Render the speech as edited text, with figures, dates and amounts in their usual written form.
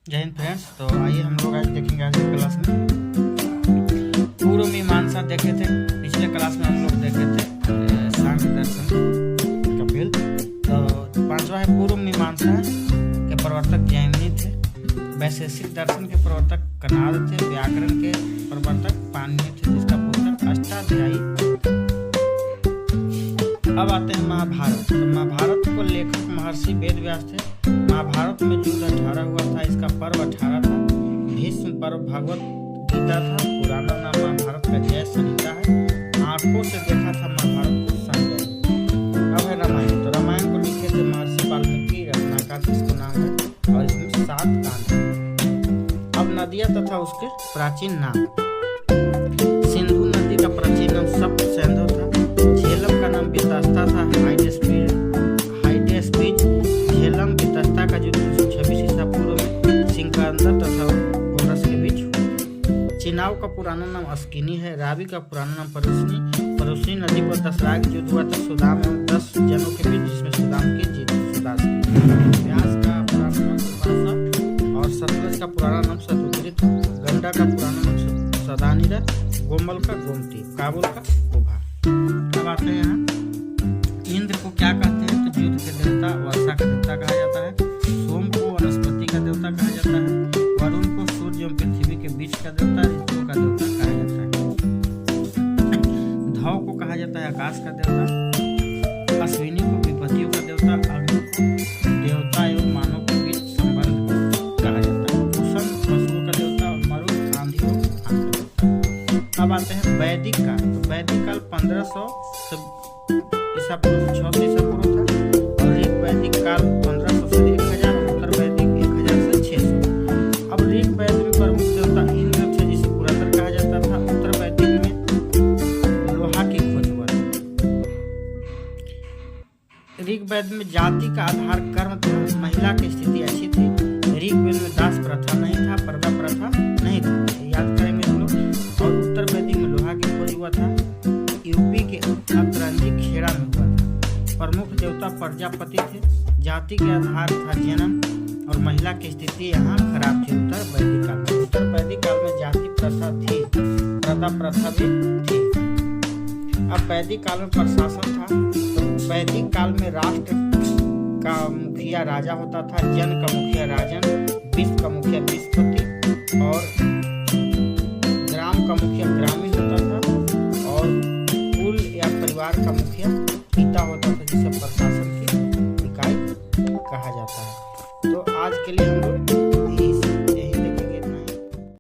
जय हिंद फ्रेंड्स। तो आइए हम लोग आज देखेंगे आज की क्लास में पूर्व मीमांसा देखे थे। पिछले क्लास में हम लोग देखे थे सांख्य दर्शन का फील्ड। तो पांचवा है पूर्व मीमांसा के प्रवर्तक जैमिनी थे, वैशेषिक दर्शन के प्रवर्तक कणाद थे, व्याकरण के प्रवर्तक पाणिनि थे जिसका पुस्तक अष्टाध्यायी। अब आते हैं महाभारत। तो महाभारत को लेखक महर्षि वेद व्यास थे। महाभारत में युद्ध 18 हुआ था, इसका पर्व 18 था। भीष्म पर्व भगवत गीता था। पुराना नाम महाभारत का जय संहिता है। आंखों से देखा था महाभारत को संजय। अब है रामायण। तो रामायण को लिखे थे महर्षि वाल्मीकि, रत्नाकर जिसको नाम है, और इसमें 7 कांड हैं। अब नदियां तथा उसके प्राचीन नाम। सिंधु नदी का प्राचीन नाम सप्त सिंधु था। झेलम का नाम वितस्ता था। हाइडेस्पीज झेलम वितस्ता का युद्ध 226 ईसा पूर्व में सिकंदर तथा पोरस के बीच हुआ। चिनाव का पुराना नाम अस्किनी है। रावी का पुराना नाम परुष्णी नदी पर दसरा का युद्ध हुआ था सुदाम एवं 10 जनों के बीच, जिसमें सुदाम की जीत सुदास की। व्यास का पुराना नाम सुभाषा और सतलज का पुराना नाम शतुद्री था। गंडा का पुराना नाम सदानिरथ, गोमल का गोमती, काबुल का कुभा। अब आते हैं यहाँ इंद्र को क्या कहते हैं? तो युद्ध के देवता, वर्षा का देवता कहा जाता है। सोम को वनस्पति का देवता कहा जाता है। वरुण को सूर्य एवं पृथ्वी के बीच का देवता, ऋतुओं का देवता कहा जाता है। धव को कहा जाता है आकाश का देवता। अश्विनी को विपत्तियों का देवता। अग्नि को देवता एवं मानव के बीच संबंध कहा जाता है। भूषण पशुओं का देवता और मरुत आंधी और आग का देवता। अब आते हैं वैदिक काल। तो वैदिक काल 1500 ईसा पूर्व 600 ईसा पूर्व था। और ऋग वैदिक काल 1500 से 1000, उत्तर वैदिक 1000 से 600। अब ऋग वैदिक में प्रमुख देवता इंद्र थे जिसे पुरंदर कहा जाता था। उत्तर वैदिक में लोहा की खोज हुआ था। ऋग वेद में जाति का आधार कर्म था। महिला की स्थिति ऐसी थी। ऋग वेद में दास प्रथा नहीं था, पर्दा प्रथा नहीं था, याद करेंगे हम लोग। और उत्तर वैदिक में लोहा की खोज हुआ था। यूपी के अतरंजी खेड़ा में हुआ था। प्रमुख देवता प्रजापति थे। जाति के आधार था जन्म और महिला की स्थिति यहाँ खराब थी उत्तर वैदिक काल में। उत्तर वैदिक काल में जाति प्रथा थी, प्रदा प्रथा भी थी। अब वैदिक काल में प्रशासन था। तो वैदिक काल में राष्ट्र का मुखिया राजा होता था। जन का मुखिया राजन, विश्व का मुखिया विश्वपति,